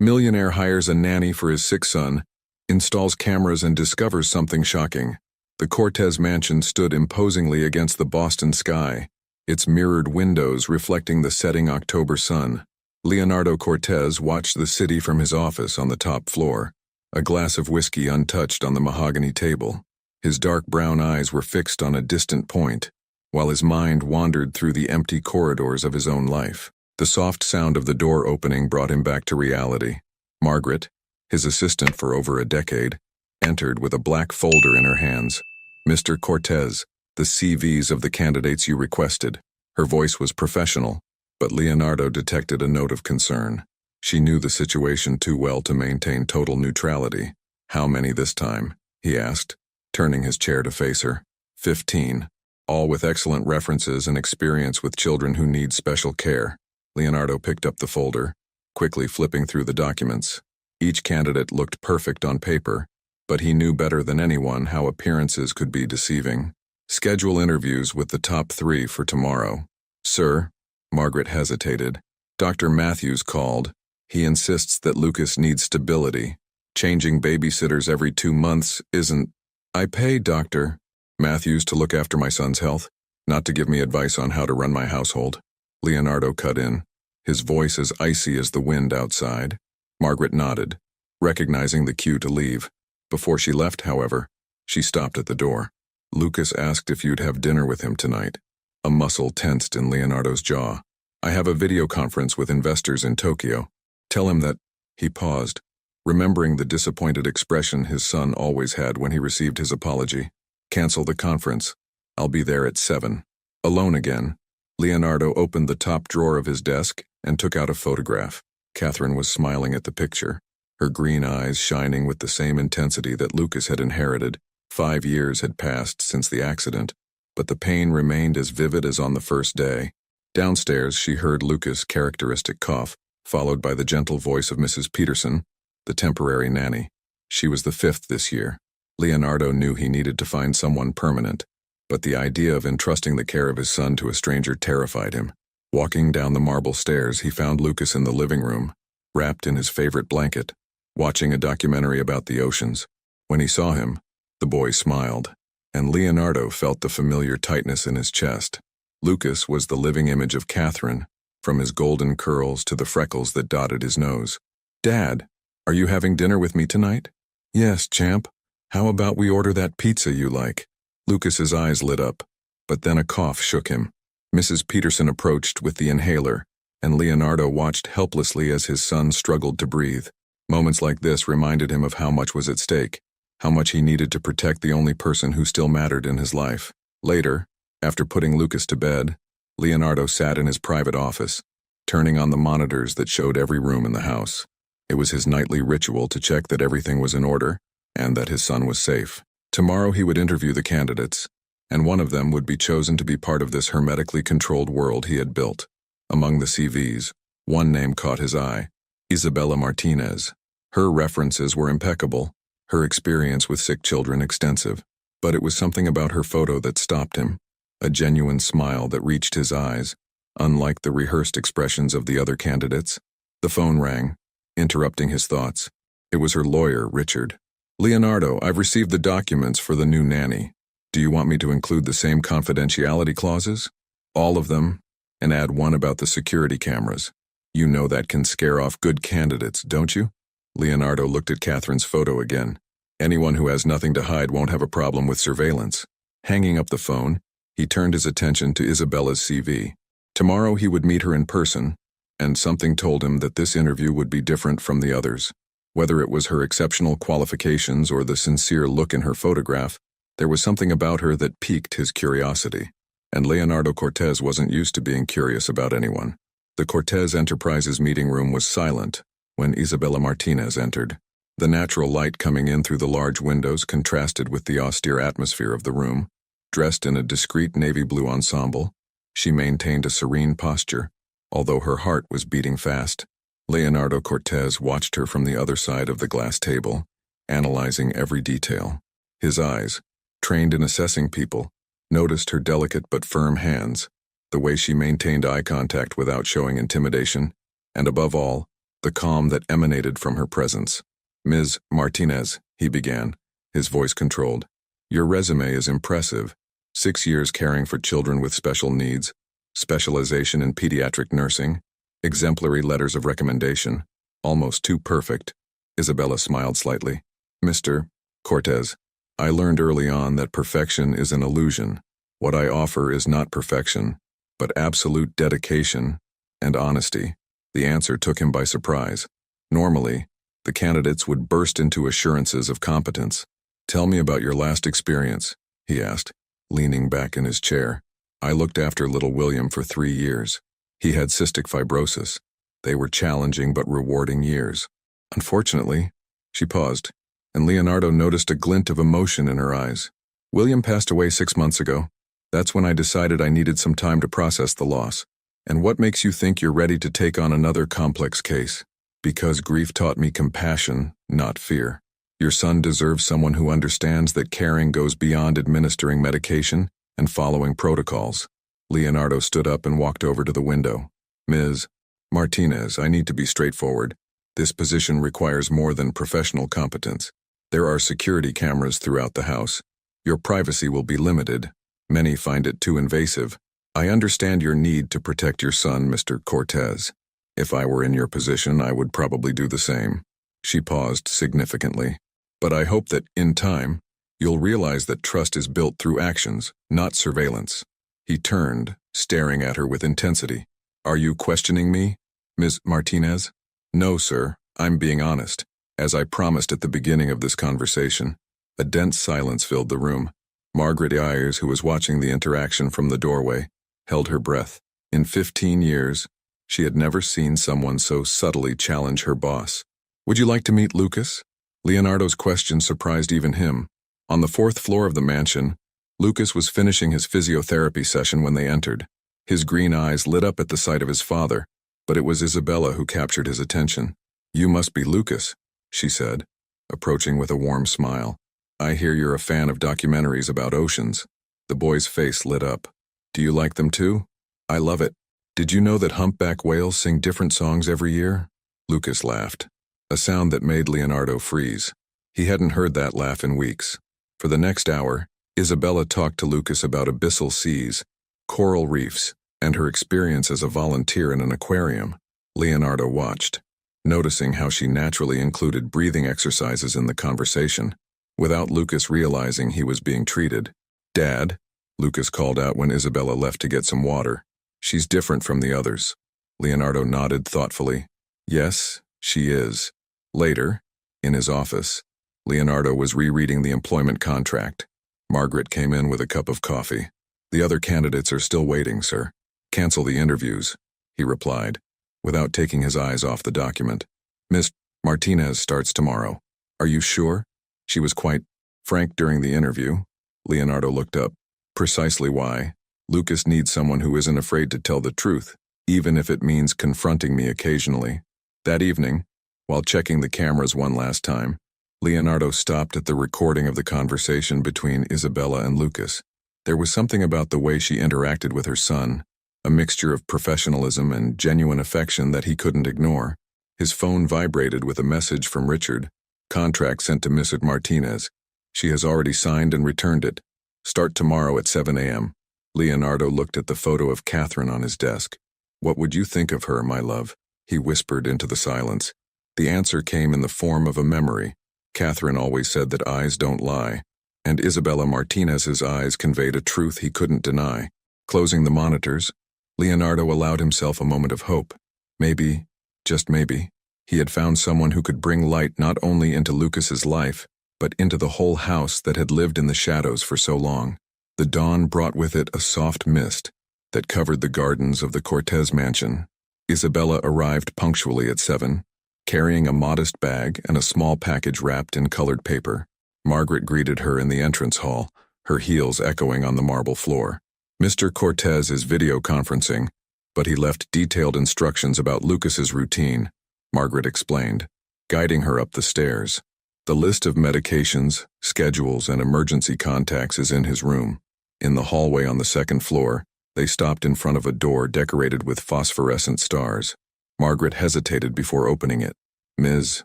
Millionaire hires a nanny for his sick son, installs cameras and discovers something shocking. The Cortez mansion stood imposingly against the Boston sky, its mirrored windows reflecting the setting October sun. Leonardo Cortez watched the city from his office on the top floor, a glass of whiskey untouched on the mahogany table. His dark brown eyes were fixed on a distant point, while his mind wandered through the empty corridors of his own life. The soft sound of the door opening brought him back to reality. Margaret, his assistant for over a decade, entered with a black folder in her hands. "Mr. Cortez, the CVs of the candidates you requested." Her voice was professional, but Leonardo detected a note of concern. She knew the situation too well to maintain total neutrality. "How many this time?" he asked, turning his chair to face her. 15, all with excellent references and experience with children who need special care. Leonardo picked up the folder, quickly flipping through the documents. Each candidate looked perfect on paper, but he knew better than anyone how appearances could be deceiving. "Schedule interviews with the top 3 for tomorrow." "Sir," Margaret hesitated. "Dr. Matthews called. He insists that Lucas needs stability. Changing babysitters every 2 months isn't—" "I pay Dr. Matthews to look after my son's health, not to give me advice on how to run my household." Leonardo cut in, his voice as icy as the wind outside. Margaret nodded, recognizing the cue to leave. Before she left, however, she stopped at the door. "Lucas asked if you'd have dinner with him tonight." A muscle tensed in Leonardo's jaw. "I have a video conference with investors in Tokyo. Tell him that—" He paused, remembering the disappointed expression his son always had when he received his apology. "Cancel the conference. I'll be there at 7. Alone again, Leonardo opened the top drawer of his desk and took out a photograph. Catherine was smiling at the picture, her green eyes shining with the same intensity that Lucas had inherited. 5 years had passed since the accident, but the pain remained as vivid as on the first day. Downstairs, she heard Lucas' characteristic cough, followed by the gentle voice of Mrs. Peterson, the temporary nanny. She was the 5th this year. Leonardo knew he needed to find someone permanent, but the idea of entrusting the care of his son to a stranger terrified him. Walking down the marble stairs, he found Lucas in the living room, wrapped in his favorite blanket, watching a documentary about the oceans. When he saw him, the boy smiled, and Leonardo felt the familiar tightness in his chest. Lucas was the living image of Catherine, from his golden curls to the freckles that dotted his nose. "Dad, are you having dinner with me tonight?" "Yes, champ. How about we order that pizza you like?" Lucas's eyes lit up, but then a cough shook him. Mrs. Peterson approached with the inhaler, and Leonardo watched helplessly as his son struggled to breathe. Moments like this reminded him of how much was at stake, how much he needed to protect the only person who still mattered in his life. Later, after putting Lucas to bed, Leonardo sat in his private office, turning on the monitors that showed every room in the house. It was his nightly ritual to check that everything was in order and that his son was safe. Tomorrow he would interview the candidates, and one of them would be chosen to be part of this hermetically controlled world he had built. Among the CVs, one name caught his eye: Isabella Martinez. Her references were impeccable, her experience with sick children extensive, but it was something about her photo that stopped him, a genuine smile that reached his eyes, unlike the rehearsed expressions of the other candidates. The phone rang, interrupting his thoughts. It was her lawyer, Richard. "Leonardo, I've received the documents for the new nanny. Do you want me to include the same confidentiality clauses?" "All of them, and add one about the security cameras. You know that can scare off good candidates, don't you?" Leonardo looked at Catherine's photo again. Anyone who has nothing to hide won't have a problem with surveillance. Hanging up the phone, he turned his attention to Isabella's CV. Tomorrow he would meet her in person, and something told him that this interview would be different from the others. Whether it was her exceptional qualifications or the sincere look in her photograph, there was something about her that piqued his curiosity. And Leonardo Cortez wasn't used to being curious about anyone. The Cortez Enterprises meeting room was silent when Isabella Martinez entered. The natural light coming in through the large windows contrasted with the austere atmosphere of the room. Dressed in a discreet navy blue ensemble, she maintained a serene posture, although her heart was beating fast. Leonardo Cortez watched her from the other side of the glass table, analyzing every detail. His eyes, trained in assessing people, noticed her delicate but firm hands, the way she maintained eye contact without showing intimidation, and above all, the calm that emanated from her presence. "Ms. Martinez," he began, his voice controlled. "Your resume is impressive. 6 years caring for children with special needs, specialization in pediatric nursing, exemplary letters of recommendation, almost too perfect." Isabella smiled slightly. "Mr. Cortez, I learned early on that perfection is an illusion. What I offer is not perfection, but absolute dedication and honesty." The answer took him by surprise. Normally, the candidates would burst into assurances of competence. "Tell me about your last experience," he asked, leaning back in his chair. "I looked after little William for 3 years. He had cystic fibrosis. They were challenging but rewarding years. Unfortunately," she paused, and Leonardo noticed a glint of emotion in her eyes. "William passed away 6 months ago. That's when I decided I needed some time to process the loss. And what makes you think you're ready to take on another complex case?" "Because grief taught me compassion, not fear. Your son deserves someone who understands that caring goes beyond administering medication and following protocols." Leonardo stood up and walked over to the window. "Ms. Martinez, I need to be straightforward. This position requires more than professional competence. There are security cameras throughout the house. Your privacy will be limited. Many find it too invasive. I understand your need to protect your son, Mr. Cortez. If I were in your position, I would probably do the same." She paused significantly. "But I hope that, in time, you'll realize that trust is built through actions, not surveillance." He turned, staring at her with intensity. "Are you questioning me, Ms. Martinez?" "No, sir. I'm being honest, as I promised at the beginning of this conversation." A dense silence filled the room. Margaret Ayers, who was watching the interaction from the doorway, held her breath. In 15 years, she had never seen someone so subtly challenge her boss. "Would you like to meet Lucas?" Leonardo's question surprised even him. On the 4th floor of the mansion, Lucas was finishing his physiotherapy session when they entered. His green eyes lit up at the sight of his father, but it was Isabella who captured his attention. "You must be Lucas," she said, approaching with a warm smile. "I hear you're a fan of documentaries about oceans." The boy's face lit up. "Do you like them too?" "I love it. Did you know that humpback whales sing different songs every year?" Lucas laughed, a sound that made Leonardo freeze. He hadn't heard that laugh in weeks. For the next hour, Isabella talked to Lucas about abyssal seas, coral reefs, and her experience as a volunteer in an aquarium. Leonardo watched, noticing how she naturally included breathing exercises in the conversation, without Lucas realizing he was being treated. "Dad," Lucas called out when Isabella left to get some water. "She's different from the others." Leonardo nodded thoughtfully. "Yes, she is." Later, in his office, Leonardo was rereading the employment contract. Margaret came in with a cup of coffee. "The other candidates are still waiting, sir. Cancel the interviews," he replied, without taking his eyes off the document. "Miss Martinez starts tomorrow. Are you sure?" She was quite frank during the interview. Leonardo looked up. "Precisely why. Lucas needs someone who isn't afraid to tell the truth, even if it means confronting me occasionally." That evening, while checking the cameras one last time, Leonardo stopped at the recording of the conversation between Isabella and Lucas. There was something about the way she interacted with her son, a mixture of professionalism and genuine affection that he couldn't ignore. His phone vibrated with a message from Richard. "Contract sent to Miss Martinez. She has already signed and returned it. Start tomorrow at 7 a.m. Leonardo looked at the photo of Catherine on his desk. "What would you think of her, my love?" he whispered into the silence. The answer came in the form of a memory. Catherine always said that eyes don't lie, and Isabella Martinez's eyes conveyed a truth he couldn't deny. Closing the monitors, Leonardo allowed himself a moment of hope. Maybe, just maybe, he had found someone who could bring light not only into Lucas's life, but into the whole house that had lived in the shadows for so long. The dawn brought with it a soft mist that covered the gardens of the Cortez mansion. Isabella arrived punctually at 7, carrying a modest bag and a small package wrapped in colored paper. Margaret greeted her in the entrance hall, her heels echoing on the marble floor. "Mr. Cortez is video conferencing, but he left detailed instructions about Lucas's routine," Margaret explained, guiding her up the stairs. "The list of medications, schedules, and emergency contacts is in his room." In the hallway on the 2nd floor, they stopped in front of a door decorated with phosphorescent stars. Margaret hesitated before opening it. Ms.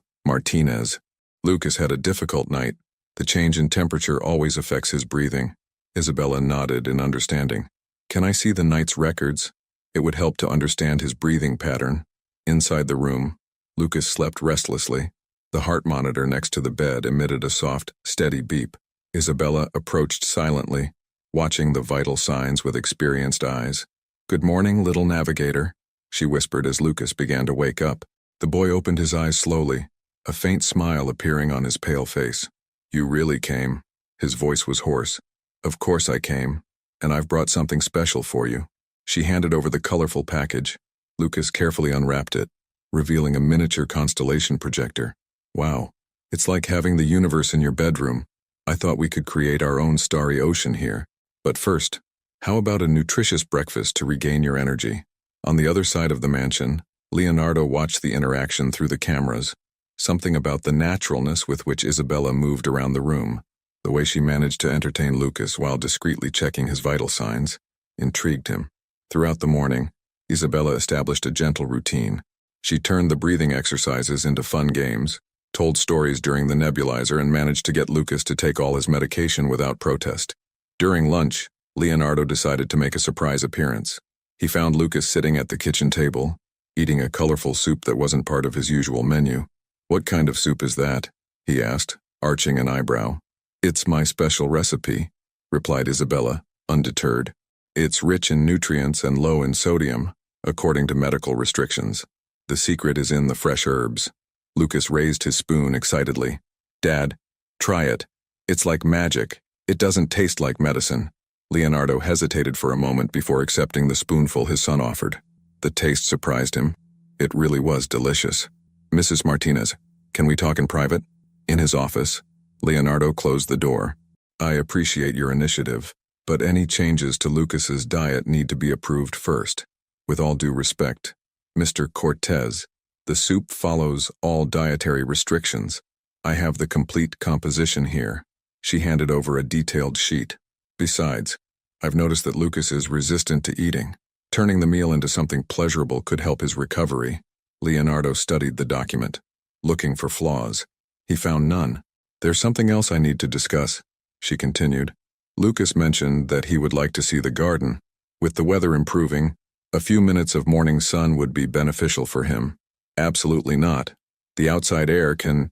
Martinez. Lucas had a difficult night. The change in temperature always affects his breathing. Isabella nodded in understanding. Can I see the night's records? It would help to understand his breathing pattern. Inside the room, Lucas slept restlessly. The heart monitor next to the bed emitted a soft, steady beep. Isabella approached silently, watching the vital signs with experienced eyes. "Good morning, little navigator," she whispered as Lucas began to wake up. The boy opened his eyes slowly, a faint smile appearing on his pale face. "You really came." His voice was hoarse. "Of course I came, and I've brought something special for you." She handed over the colorful package. Lucas carefully unwrapped it, revealing a miniature constellation projector. "Wow, it's like having the universe in your bedroom. I thought we could create our own starry ocean here. But first, how about a nutritious breakfast to regain your energy?" On the other side of the mansion, Leonardo watched the interaction through the cameras. Something about the naturalness with which Isabella moved around the room, the way she managed to entertain Lucas while discreetly checking his vital signs, intrigued him. Throughout the morning, Isabella established a gentle routine. She turned the breathing exercises into fun games, told stories during the nebulizer, and managed to get Lucas to take all his medication without protest. During lunch, Leonardo decided to make a surprise appearance. He found Lucas sitting at the kitchen table, eating a colorful soup that wasn't part of his usual menu. "What kind of soup is that?" he asked, arching an eyebrow. "It's my special recipe," replied Isabella, undeterred. "It's rich in nutrients and low in sodium, according to medical restrictions. The secret is in the fresh herbs." Lucas raised his spoon excitedly. "Dad, try it. It's like magic. It doesn't taste like medicine." Leonardo hesitated for a moment before accepting the spoonful his son offered. The taste surprised him. It really was delicious. "Mrs. Martinez, can we talk in private?" In his office, Leonardo closed the door. "I appreciate your initiative, but any changes to Lucas's diet need to be approved first. With all due respect, Mr. Cortez, the soup follows all dietary restrictions. I have the complete composition here." She handed over a detailed sheet. "Besides, I've noticed that Lucas is resistant to eating. Turning the meal into something pleasurable could help his recovery." Leonardo studied the document, looking for flaws. He found none. "There's something else I need to discuss," she continued. "Lucas mentioned that he would like to see the garden. With the weather improving, a few minutes of morning sun would be beneficial for him." "Absolutely not. The outside air can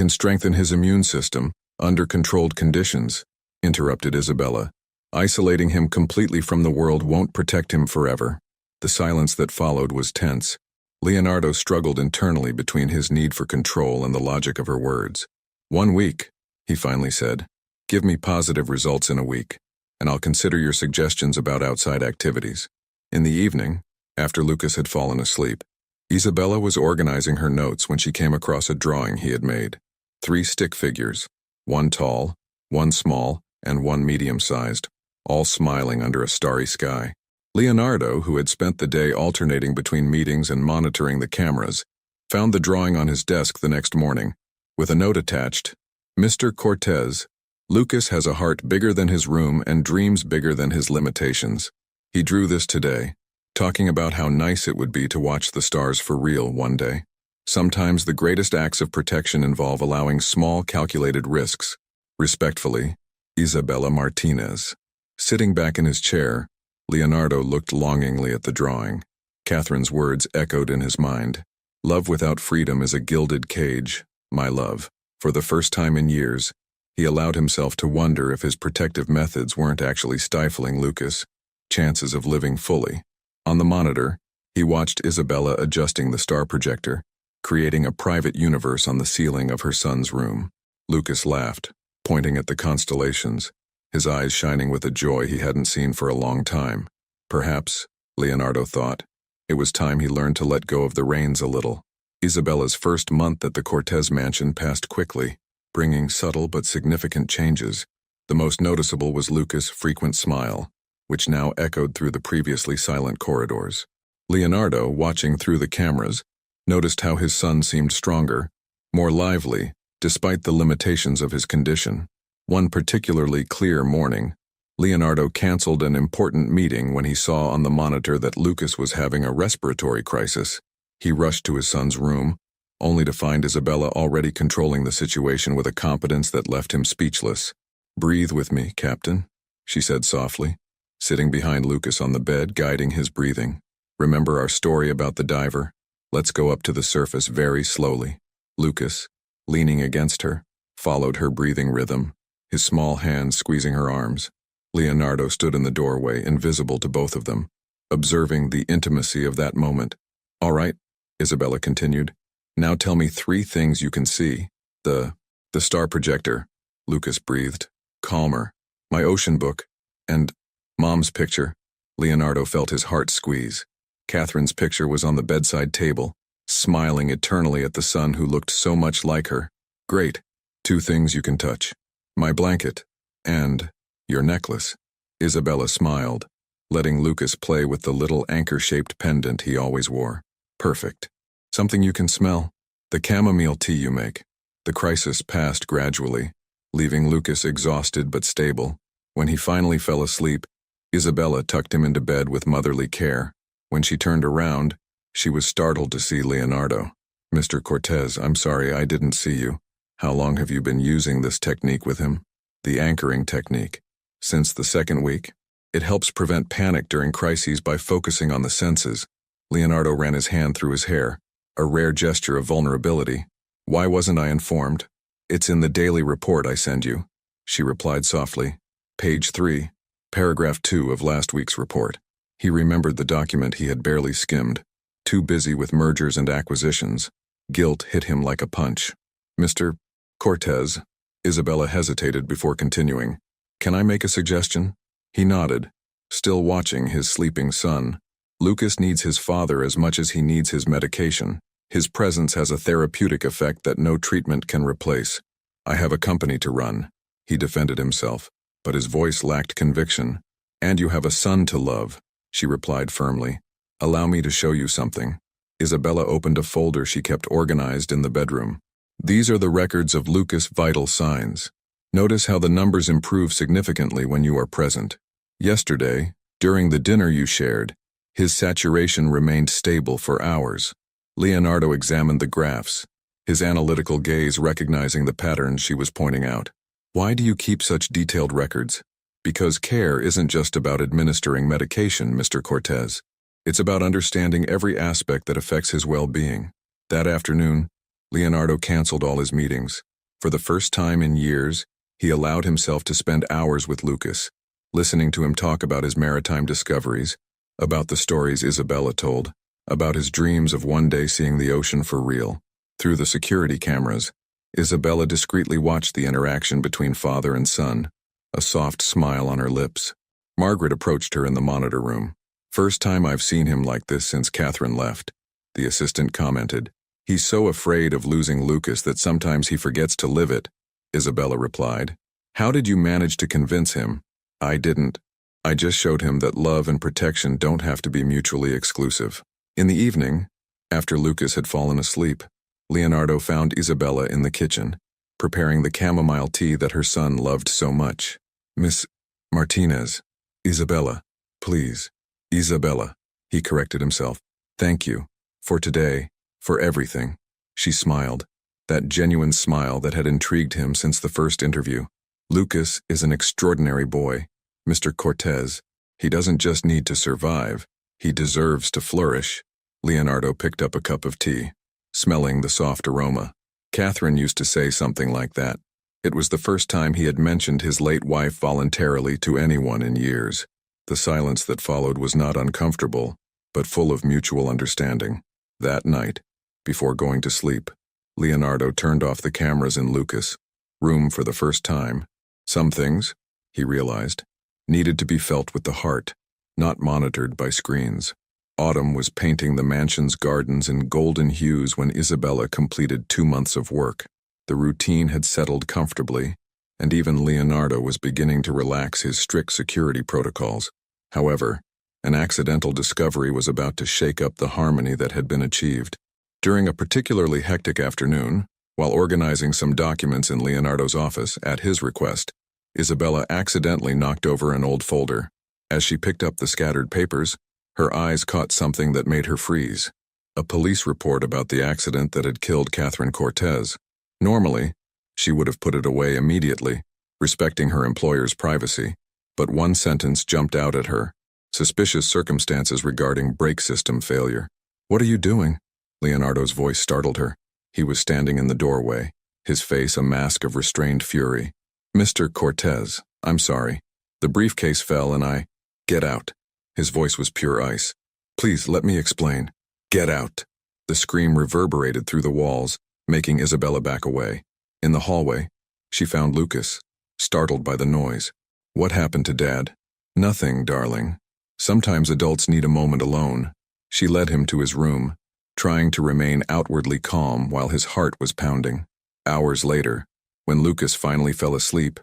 strengthen his immune system under controlled conditions," interrupted Isabella. "Isolating him completely from the world won't protect him forever." The silence that followed was tense. Leonardo struggled internally between his need for control and the logic of her words. "1 week, he finally said. "Give me positive results in a week, and I'll consider your suggestions about outside activities." In the evening, after Lucas had fallen asleep, Isabella was organizing her notes when she came across a drawing he had made. 3 stick figures, 1 tall, 1 small, and 1 medium-sized, all smiling under a starry sky. Leonardo, who had spent the day alternating between meetings and monitoring the cameras, found the drawing on his desk the next morning, with a note attached. "Mr. Cortez, Lucas has a heart bigger than his room and dreams bigger than his limitations. He drew this today, talking about how nice it would be to watch the stars for real one day. Sometimes the greatest acts of protection involve allowing small calculated risks. Respectfully, Isabella Martinez." Sitting back in his chair, Leonardo looked longingly at the drawing. Catherine's words echoed in his mind. "Love without freedom is a gilded cage, my love." For the first time in years, he allowed himself to wonder if his protective methods weren't actually stifling Lucas' chances of living fully. On the monitor, he watched Isabella adjusting the star projector, creating a private universe on the ceiling of her son's room. Lucas laughed, pointing at the constellations, his eyes shining with a joy he hadn't seen for a long time. Perhaps, Leonardo thought, it was time he learned to let go of the reins a little. Isabella's first month at the Cortez mansion passed quickly, bringing subtle but significant changes. The most noticeable was Lucas' frequent smile, which now echoed through the previously silent corridors. Leonardo, watching through the cameras, noticed how his son seemed stronger, more lively, despite the limitations of his condition. One particularly clear morning, Leonardo canceled an important meeting when he saw on the monitor that Lucas was having a respiratory crisis. He rushed to his son's room, only to find Isabella already controlling the situation with a competence that left him speechless. "Breathe with me, Captain," she said softly, sitting behind Lucas on the bed, guiding his breathing. "Remember our story about the diver? Let's go up to the surface very slowly." Lucas, leaning against her, followed her breathing rhythm, his small hands squeezing her arms. Leonardo stood in the doorway, invisible to both of them, observing the intimacy of that moment. "All right," Isabella continued. "Now tell me 3 things you can see." The star projector," Lucas breathed, calmer. "My ocean book. And Mom's picture." Leonardo felt his heart squeeze. Catherine's picture was on the bedside table, smiling eternally at the son who looked so much like her. "Great. 2 things you can touch. My blanket. And your necklace." Isabella smiled, letting Lucas play with the little anchor-shaped pendant he always wore. "Perfect. Something you can smell. The chamomile tea you make." The crisis passed gradually, leaving Lucas exhausted but stable. When he finally fell asleep, Isabella tucked him into bed with motherly care. When she turned around, she was startled to see Leonardo. "Mr. Cortez, I'm sorry I didn't see you. How long have you been using this technique with him?" "The anchoring technique. Since the 2nd week. It helps prevent panic during crises by focusing on the senses." Leonardo ran his hand through his hair, a rare gesture of vulnerability. "Why wasn't I informed?" "It's in the daily report I send you," she replied softly. "Page 3, paragraph 2 of last week's report." He remembered the document he had barely skimmed. Too busy with mergers and acquisitions, guilt hit him like a punch. "Mr. Cortez," Isabella hesitated before continuing. "Can I make a suggestion?" He nodded, still watching his sleeping son. "Lucas needs his father as much as he needs his medication. His presence has a therapeutic effect that no treatment can replace. I have a company to run," he defended himself, but his voice lacked conviction. "And you have a son to love," she replied firmly. "Allow me to show you something." Isabella opened a folder she kept organized in the bedroom. "These are the records of Lucas' vital signs. Notice how the numbers improve significantly when you are present. Yesterday, during the dinner you shared, his saturation remained stable for hours." Leonardo examined the graphs, his analytical gaze recognizing the patterns she was pointing out. "Why do you keep such detailed records?" "Because care isn't just about administering medication, Mr. Cortez. It's about understanding every aspect that affects his well-being." That afternoon, Leonardo canceled all his meetings. For the first time in years, he allowed himself to spend hours with Lucas, listening to him talk about his maritime discoveries, about the stories Isabella told, about his dreams of one day seeing the ocean for real. Through the security cameras, Isabella discreetly watched the interaction between father and son, a soft smile on her lips. Margaret approached her in the monitor room. "First time I've seen him like this since Catherine left," the assistant commented. "He's so afraid of losing Lucas that sometimes he forgets to live it," Isabella replied. "How did you manage to convince him?" "I didn't. I just showed him that love and protection don't have to be mutually exclusive." In the evening, after Lucas had fallen asleep, Leonardo found Isabella in the kitchen, preparing the chamomile tea that her son loved so much. "Miss Martinez." "Isabella, please." "Isabella," he corrected himself. "Thank you. For today, for everything." She smiled, that genuine smile that had intrigued him since the first interview. "Lucas is an extraordinary boy, Mr. Cortez. He doesn't just need to survive, he deserves to flourish." Leonardo picked up a cup of tea, smelling the soft aroma. Catherine used to say something like that. It was the first time he had mentioned his late wife voluntarily to anyone in years. The silence that followed was not uncomfortable, but full of mutual understanding. That night, before going to sleep, Leonardo turned off the cameras in Lucas' room for the first time. Some things, he realized, needed to be felt with the heart, not monitored by screens. Autumn was painting the mansion's gardens in golden hues when Isabella completed 2 months of work. The routine had settled comfortably, and even Leonardo was beginning to relax his strict security protocols. However, an accidental discovery was about to shake up the harmony that had been achieved. During a particularly hectic afternoon, while organizing some documents in Leonardo's office at his request, Isabella accidentally knocked over an old folder. As she picked up the scattered papers, her eyes caught something that made her freeze. A police report about the accident that had killed Catherine Cortez. Normally, she would have put it away immediately, respecting her employer's privacy, but one sentence jumped out at her. Suspicious circumstances regarding brake system failure. "What are you doing?" Leonardo's voice startled her. He was standing in the doorway, his face a mask of restrained fury. "Mr. Cortez, I'm sorry. The briefcase fell and I—" "Get out." His voice was pure ice. "Please, let me explain." "Get out." The scream reverberated through the walls, making Isabella back away. In the hallway, she found Lucas, startled by the noise. "What happened to Dad?" "Nothing, darling. Sometimes adults need a moment alone." She led him to his room, trying to remain outwardly calm while his heart was pounding. Hours later, when Lucas finally fell asleep,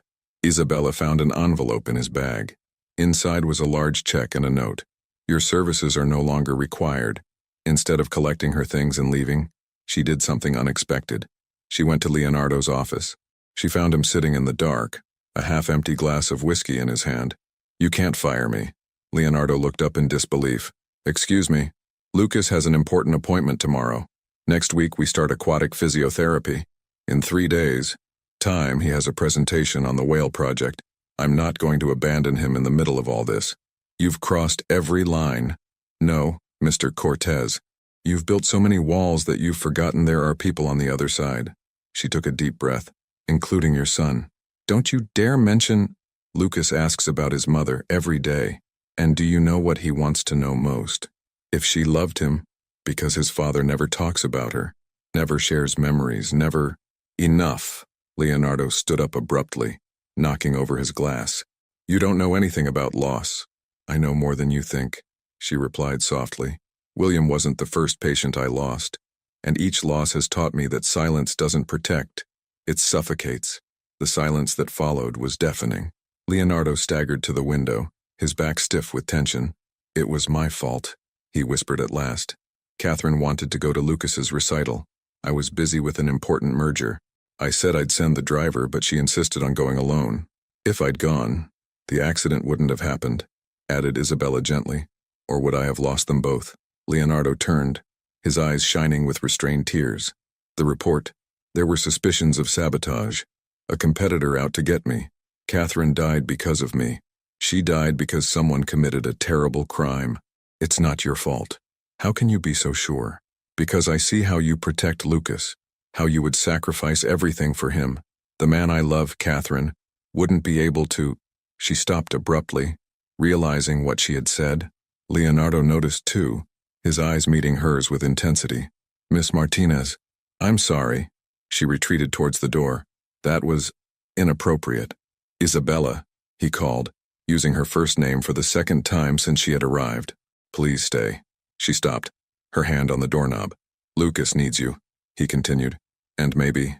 Isabella found an envelope in his bag. Inside was a large check and a note. "Your services are no longer required." Instead of collecting her things and leaving, she did something unexpected. She went to Leonardo's office. She found him sitting in the dark, a half-empty glass of whiskey in his hand. "You can't fire me." Leonardo looked up in disbelief. "Excuse me. Lucas has an important appointment tomorrow. Next week we start aquatic physiotherapy. In 3 days' time he has a presentation on the whale project. I'm not going to abandon him in the middle of all this. You've crossed every line." "No, Mr. Cortez. You've built so many walls that you've forgotten there are people on the other side." She took a deep breath. "Including your son. Don't you dare mention—" "Lucas asks about his mother every day. And do you know what he wants to know most? If she loved him, because his father never talks about her, never shares memories, never—" "Enough." Leonardo stood up abruptly, knocking over his glass. "You don't know anything about loss." "I know more than you think," she replied softly. "William wasn't the first patient I lost, and each loss has taught me that silence doesn't protect. It suffocates." The silence that followed was deafening. Leonardo staggered to the window, his back stiff with tension. "It was my fault," he whispered at last. "Catherine wanted to go to Lucas's recital. I was busy with an important merger. I said I'd send the driver, but she insisted on going alone. If I'd gone, the accident wouldn't have happened," added Isabella gently. "Or would I have lost them both?" Leonardo turned, his eyes shining with restrained tears. "The report. There were suspicions of sabotage. A competitor out to get me. Catherine died because of me. She died because someone committed a terrible crime. It's not your fault." "How can you be so sure?" "Because I see how you protect Lucas, how you would sacrifice everything for him. The man I love, Catherine, wouldn't be able to—" She stopped abruptly, realizing what she had said. Leonardo noticed too, his eyes meeting hers with intensity. "Miss Martinez, I'm sorry." She retreated towards the door. "That was inappropriate." "Isabella," he called, using her first name for the second time since she had arrived. "Please stay." She stopped, her hand on the doorknob. "Lucas needs you," he continued. "And maybe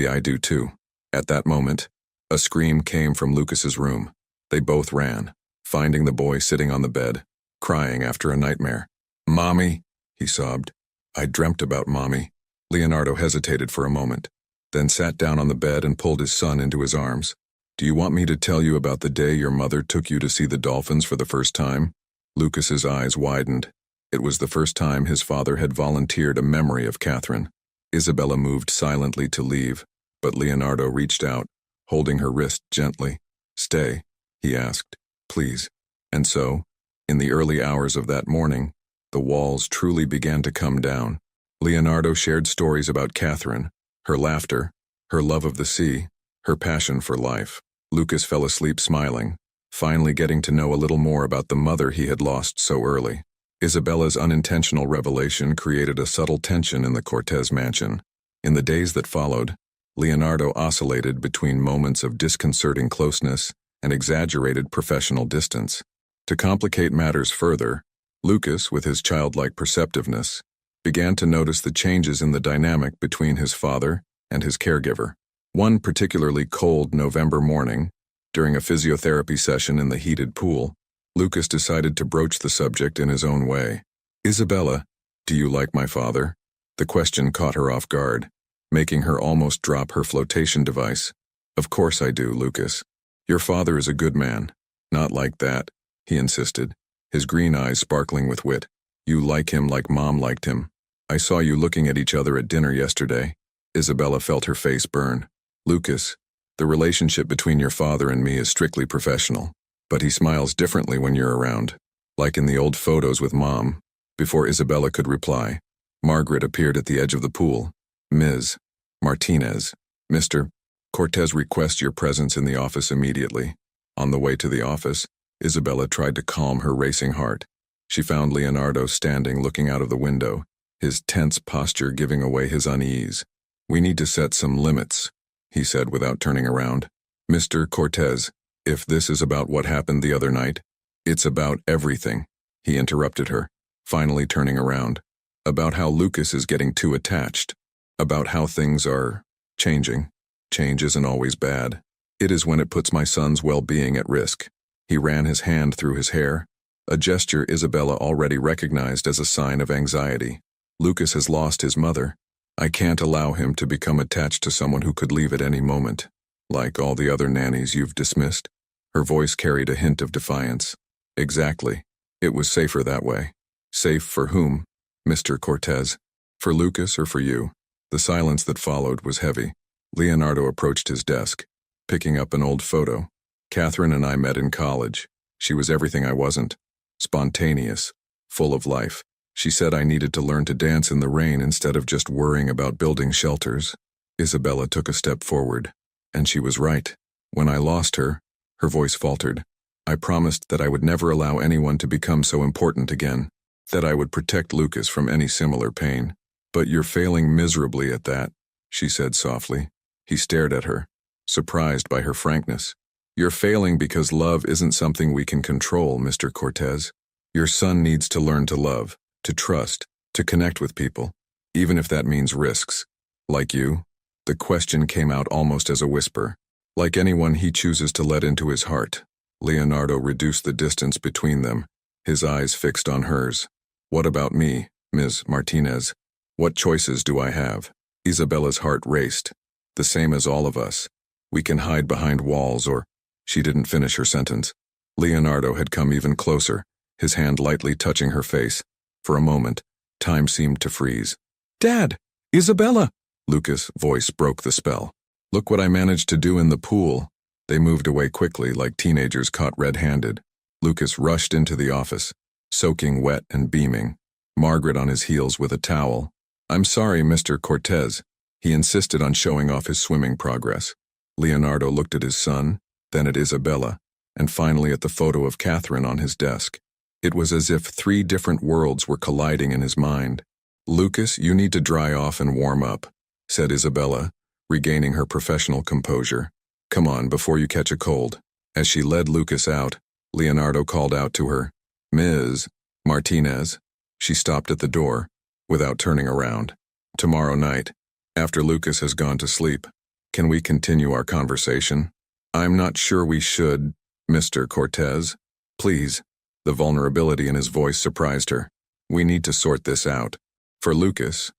I do too." At that moment, a scream came from Lucas's room. They both ran, finding the boy sitting on the bed, crying after a nightmare. "Mommy," he sobbed. "I dreamt about Mommy." Leonardo hesitated for a moment, then sat down on the bed and pulled his son into his arms. "Do you want me to tell you about the day your mother took you to see the dolphins for the first time?" Lucas's eyes widened. It was the first time his father had volunteered a memory of Catherine. Isabella moved silently to leave, but Leonardo reached out, holding her wrist gently. "Stay," he asked. "Please." And so, in the early hours of that morning, the walls truly began to come down. Leonardo shared stories about Catherine, her laughter, her love of the sea, her passion for life. Lucas fell asleep smiling, finally getting to know a little more about the mother he had lost so early. Isabella's unintentional revelation created a subtle tension in the Cortez mansion. In the days that followed, Leonardo oscillated between moments of disconcerting closeness and exaggerated professional distance. To complicate matters further, Lucas, with his childlike perceptiveness, began to notice the changes in the dynamic between his father and his caregiver. One particularly cold November morning, during a physiotherapy session in the heated pool, Lucas decided to broach the subject in his own way. "Isabella, do you like my father?" The question caught her off guard, making her almost drop her flotation device. "Of course I do, Lucas. Your father is a good man." "Not like that," he insisted, his green eyes sparkling with wit. "You like him like Mom liked him." I saw you looking at each other at dinner yesterday. Isabella felt her face burn. Lucas, the relationship between your father and me is strictly professional, but he smiles differently when you're around, like in the old photos with Mom. Before Isabella could reply, Margaret appeared at the edge of the pool. Ms. Martinez, Mr. Cortez requests your presence in the office immediately. On the way to the office, Isabella tried to calm her racing heart. She found Leonardo standing looking out of the window, his tense posture giving away his unease. We need to set some limits, he said without turning around. Mr. Cortez, if this is about what happened the other night, it's about everything, he interrupted her, finally turning around. About how Lucas is getting too attached. About how things are changing. Change isn't always bad. It is when it puts my son's well-being at risk. He ran his hand through his hair, a gesture Isabella already recognized as a sign of anxiety. Lucas has lost his mother. I can't allow him to become attached to someone who could leave at any moment, like all the other nannies you've dismissed. Her voice carried a hint of defiance. Exactly. It was safer that way. Safe for whom, Mr. Cortez? For Lucas or for you? The silence that followed was heavy. Leonardo approached his desk, picking up an old photo. Catherine and I met in college. She was everything I wasn't. Spontaneous, full of life. She said I needed to learn to dance in the rain instead of just worrying about building shelters. Isabella took a step forward, and she was right. When I lost her, her voice faltered. I promised that I would never allow anyone to become so important again, that I would protect Lucas from any similar pain. But you're failing miserably at that, she said softly. He stared at her, surprised by her frankness. You're failing because love isn't something we can control, Mr. Cortez. Your son needs to learn to love, to trust, to connect with people, even if that means risks. Like you? The question came out almost as a whisper. Like anyone he chooses to let into his heart. Leonardo reduced the distance between them, his eyes fixed on hers. What about me, Ms. Martinez? What choices do I have? Isabella's heart raced. The same as all of us. We can hide behind walls or... She didn't finish her sentence. Leonardo had come even closer, his hand lightly touching her face. For a moment, time seemed to freeze. Dad! Isabella! Lucas' voice broke the spell. Look what I managed to do in the pool. They moved away quickly like teenagers caught red-handed. Lucas rushed into the office, soaking wet and beaming. Margaret on his heels with a towel. I'm sorry, Mr. Cortez. He insisted on showing off his swimming progress. Leonardo looked at his son, then at Isabella, and finally at the photo of Catherine on his desk. It was as if 3 different worlds were colliding in his mind. Lucas, you need to dry off and warm up, said Isabella, regaining her professional composure. Come on, before you catch a cold. As she led Lucas out, Leonardo called out to her, Ms. Martinez. She stopped at the door, without turning around. Tomorrow night, after Lucas has gone to sleep, can we continue our conversation? I'm not sure we should, Mr. Cortez. Please. The vulnerability in his voice surprised her. We need to sort this out. For Lucas,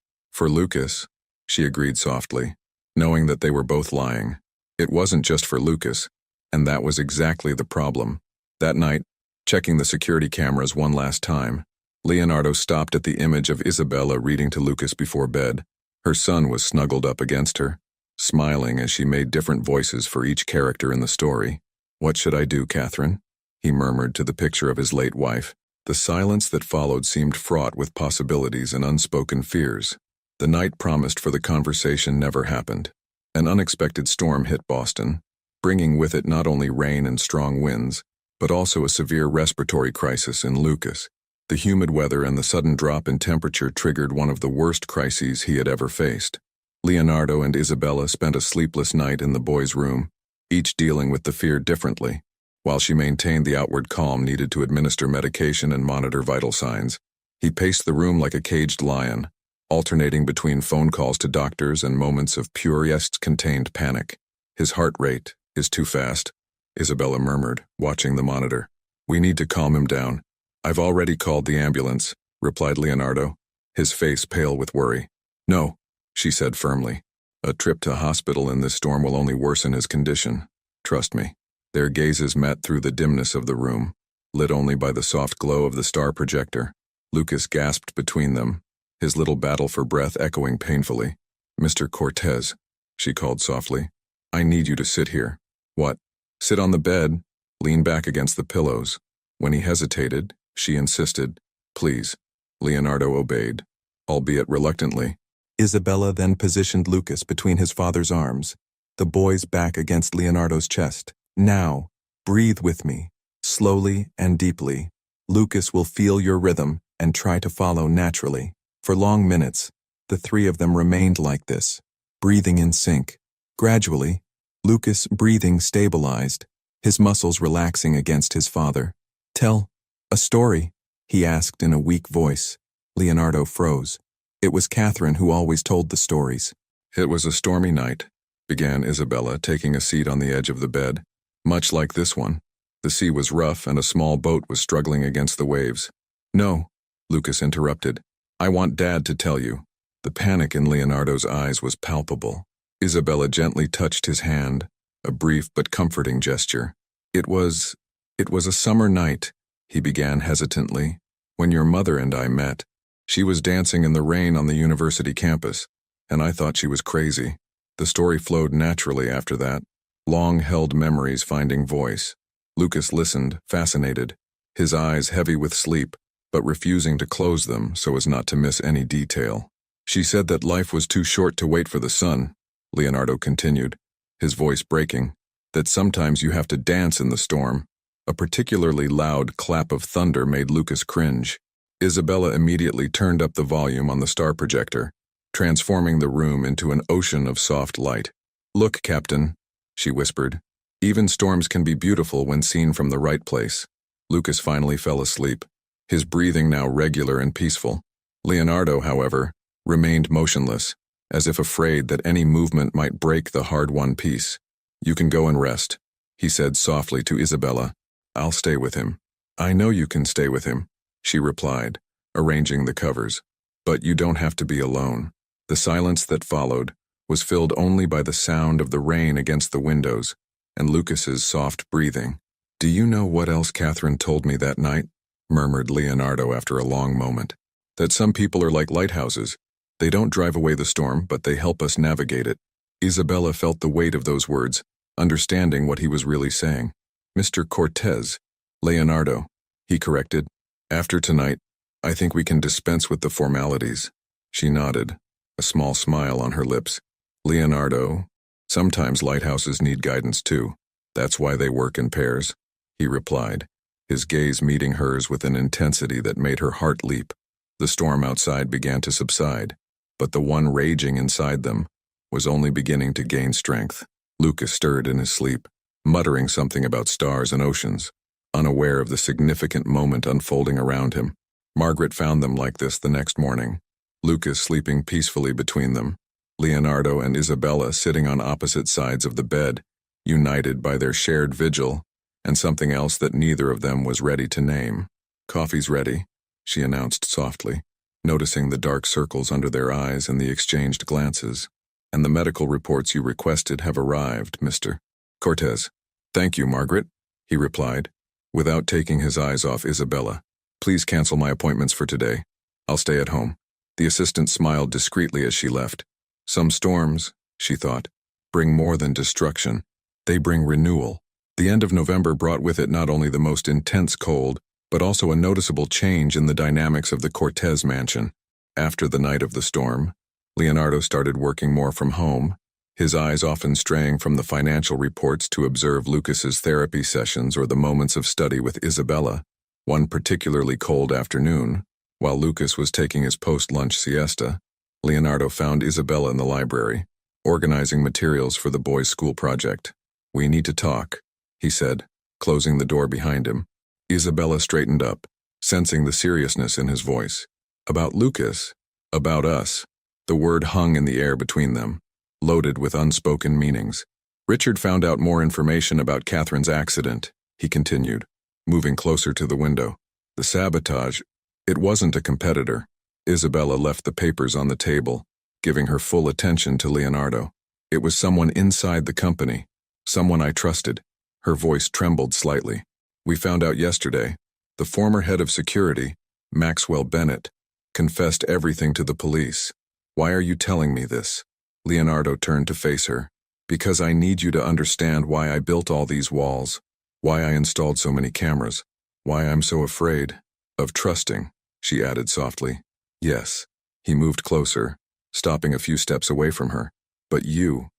she agreed softly, knowing that they were both lying. It wasn't just for Lucas, and that was exactly the problem. That night, checking the security cameras one last time, Leonardo stopped at the image of Isabella reading to Lucas before bed. Her son was snuggled up against her, smiling as she made different voices for each character in the story. What should I do, Catherine? He murmured to the picture of his late wife. The silence that followed seemed fraught with possibilities and unspoken fears. The night promised for the conversation never happened. An unexpected storm hit Boston, bringing with it not only rain and strong winds, but also a severe respiratory crisis in Lucas. The humid weather and the sudden drop in temperature triggered one of the worst crises he had ever faced. Leonardo and Isabella spent a sleepless night in the boy's room, each dealing with the fear differently. While she maintained the outward calm needed to administer medication and monitor vital signs, he paced the room like a caged lion, alternating between phone calls to doctors and moments of pure yet contained panic. His heart rate is too fast, Isabella murmured, watching the monitor. We need to calm him down. I've already called the ambulance, replied Leonardo, his face pale with worry. No, she said firmly. A trip to hospital in this storm will only worsen his condition. Trust me. Their gazes met through the dimness of the room, lit only by the soft glow of the star projector. Lucas gasped between them. his little battle for breath echoing painfully. "Mr. Cortez," she called softly. "I need you to sit here." "What?" "Sit on the bed. Lean back against the pillows." When he hesitated, she insisted. "Please." Leonardo obeyed, albeit reluctantly. Isabella then positioned Lucas between his father's arms, the boy's back against Leonardo's chest. "Now, breathe with me, slowly and deeply. Lucas will feel your rhythm and try to follow naturally." For long minutes, the three of them remained like this, breathing in sync. Gradually, Lucas' breathing stabilized, his muscles relaxing against his father. "Tell a story," he asked in a weak voice. Leonardo froze. It was Catherine who always told the stories. "It was a stormy night," began Isabella, taking a seat on the edge of the bed. "Much like this one. The sea was rough and a small boat was struggling against the waves." "No," Lucas interrupted. "I want Dad to tell you." The panic in Leonardo's eyes was palpable. Isabella gently touched his hand, a brief but comforting gesture. It was a summer night," he began hesitantly, "when your mother and I met. She was dancing in the rain on the university campus, and I thought she was crazy." The story flowed naturally after that, long-held memories finding voice. Lucas listened, fascinated, his eyes heavy with sleep, but refusing to close them so as not to miss any detail. "She said that life was too short to wait for the sun," Leonardo continued, his voice breaking, "that sometimes you have to dance in the storm." A particularly loud clap of thunder made Lucas cringe. Isabella immediately turned up the volume on the star projector, transforming the room into an ocean of soft light. "Look, Captain," she whispered. "Even storms can be beautiful when seen from the right place." Lucas finally fell asleep, his breathing now regular and peaceful. Leonardo, however, remained motionless, as if afraid that any movement might break the hard-won peace. "You can go and rest," he said softly to Isabella. "I'll stay with him." "I know you can stay with him," she replied, arranging the covers. "But you don't have to be alone." The silence that followed was filled only by the sound of the rain against the windows and Lucas's soft breathing. "Do you know what else Catherine told me that night?" murmured Leonardo after a long moment. "That some people are like lighthouses. They don't drive away the storm, but they help us navigate it." Isabella felt the weight of those words, understanding what he was really saying. "Mr. Cortez." "Leonardo," he corrected. "After tonight, I think we can dispense with the formalities." She nodded, a small smile on her lips. "Leonardo, sometimes lighthouses need guidance too. That's why they work in pairs," he replied, his gaze meeting hers with an intensity that made her heart leap. The storm outside began to subside, but the one raging inside them was only beginning to gain strength. Lucas stirred in his sleep, muttering something about stars and oceans, unaware of the significant moment unfolding around him. Margaret found them like this the next morning, Lucas sleeping peacefully between them, Leonardo and Isabella sitting on opposite sides of the bed, united by their shared vigil and something else that neither of them was ready to name. "Coffee's ready," she announced softly, noticing the dark circles under their eyes and the exchanged glances. "And the medical reports you requested have arrived, Mr. Cortez." "Thank you, Margaret," he replied, without taking his eyes off Isabella. "Please cancel my appointments for today. I'll stay at home." The assistant smiled discreetly as she left. Some storms, she thought, bring more than destruction. They bring renewal. The end of November brought with it not only the most intense cold, but also a noticeable change in the dynamics of the Cortez mansion. After the night of the storm, Leonardo started working more from home, his eyes often straying from the financial reports to observe Lucas's therapy sessions or the moments of study with Isabella. One particularly cold afternoon, while Lucas was taking his post-lunch siesta, Leonardo found Isabella in the library, organizing materials for the boys' school project. "We need to talk," he said, closing the door behind him. Isabella straightened up, sensing the seriousness in his voice. "About Lucas? About us?" The word hung in the air between them, loaded with unspoken meanings. "Richard found out more information about Catherine's accident," he continued, moving closer to the window. "The sabotage, it wasn't a competitor." Isabella left the papers on the table, giving her full attention to Leonardo. "It was someone inside the company, someone I trusted." Her voice trembled slightly. "We found out yesterday. The former head of security, Maxwell Bennett, confessed everything to the police. Why are you telling me this? Leonardo turned to face her. Because I need you to understand why I built all these walls, why I installed so many cameras, why I'm so afraid of trusting, she added softly. Yes. He moved closer, stopping a few steps away from her. But you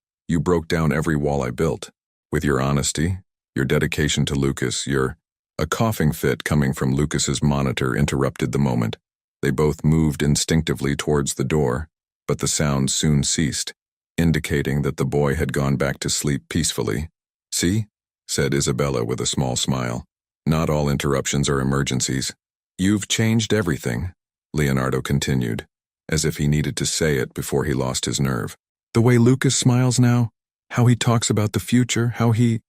broke down every wall I built. With your honesty, your dedication to Lucas, A coughing fit coming from Lucas's monitor interrupted the moment. They both moved instinctively towards the door, but the sound soon ceased, indicating that the boy had gone back to sleep peacefully. See? Said Isabella with a small smile. Not all interruptions are emergencies. You've changed everything, Leonardo continued, as if he needed to say it before he lost his nerve. The way Lucas smiles now, how he talks about the future, how he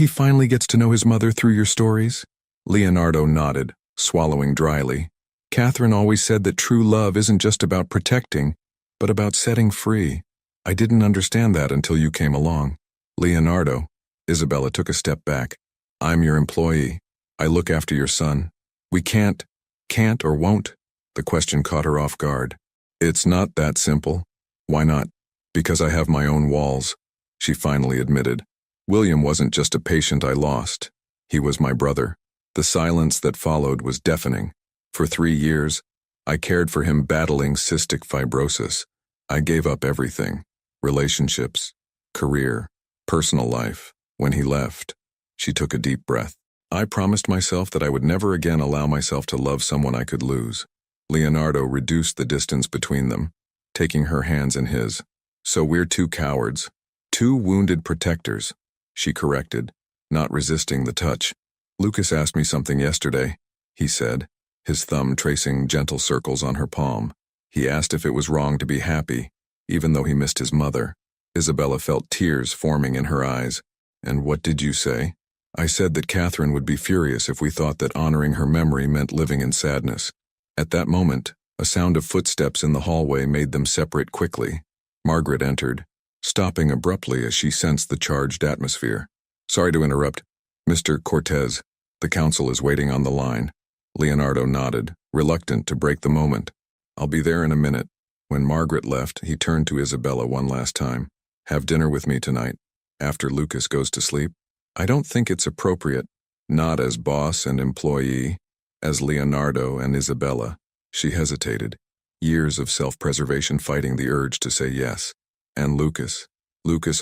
finally gets to know his mother through your stories. Leonardo nodded, swallowing dryly. Catherine always said that true love isn't just about protecting, but about setting free. I didn't understand that until you came along. Leonardo, Isabella took a step back. I'm your employee. I look after your son. We can't or won't. The question caught her off guard. It's not that simple. Why not? Because I have my own walls, she finally admitted. William wasn't just a patient I lost. He was my brother. The silence that followed was deafening. For 3 years, I cared for him battling cystic fibrosis. I gave up everything. Relationships, career, personal life. When he left, she took a deep breath. I promised myself that I would never again allow myself to love someone I could lose. Leonardo reduced the distance between them, taking her hands in his. So we're 2 cowards, 2 wounded protectors, she corrected, not resisting the touch. Lucas asked me something yesterday, he said, his thumb tracing gentle circles on her palm. He asked if it was wrong to be happy, even though he missed his mother. Isabella felt tears forming in her eyes. And what did you say? I said that Catherine would be furious if we thought that honoring her memory meant living in sadness. At that moment, a sound of footsteps in the hallway made them separate quickly. Margaret entered, stopping abruptly as she sensed the charged atmosphere. Sorry to interrupt. Mr. Cortez, the counsel is waiting on the line. Leonardo nodded, reluctant to break the moment. I'll be there in a minute. When Margaret left, he turned to Isabella one last time. Have dinner with me tonight, after Lucas goes to sleep. I don't think it's appropriate, not as boss and employee, as Leonardo and Isabella. She hesitated, years of self-preservation fighting the urge to say yes. And Lucas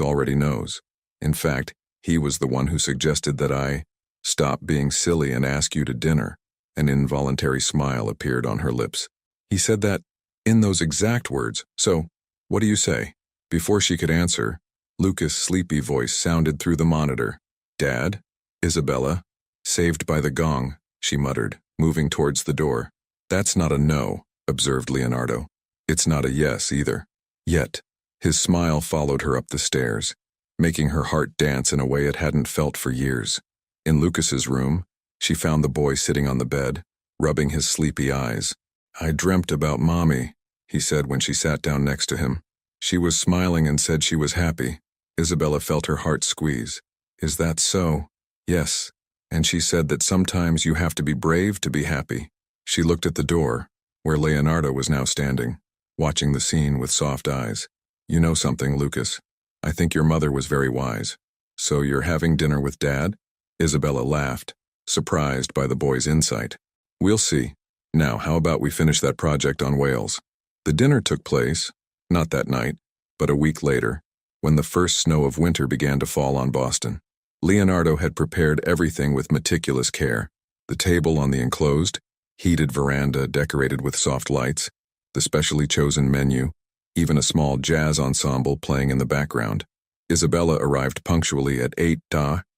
already knows. In fact, he was the one who suggested that I stop being silly and ask you to dinner. An involuntary smile appeared on her lips. He said that in those exact words. So, what do you say? Before she could answer, Lucas' sleepy voice sounded through the monitor. Dad? Isabella? Saved by the gong, she muttered, moving towards the door. That's not a no, observed Leonardo. It's not a yes either. Yet, his smile followed her up the stairs, making her heart dance in a way it hadn't felt for years. In Lucas's room, she found the boy sitting on the bed, rubbing his sleepy eyes. I dreamt about Mommy, he said when she sat down next to him. She was smiling and said she was happy. Isabella felt her heart squeeze. Is that so? Yes. And she said that sometimes you have to be brave to be happy. She looked at the door, where Leonardo was now standing, watching the scene with soft eyes. You know something, Lucas. I think your mother was very wise. So you're having dinner with Dad? Isabella laughed, surprised by the boy's insight. We'll see. Now, how about we finish that project on whales? The dinner took place, not that night, but a week later, when the first snow of winter began to fall on Boston. Leonardo had prepared everything with meticulous care. The table on the enclosed, heated veranda decorated with soft lights, the specially chosen menu, even a small jazz ensemble playing in the background. Isabella arrived punctually at 8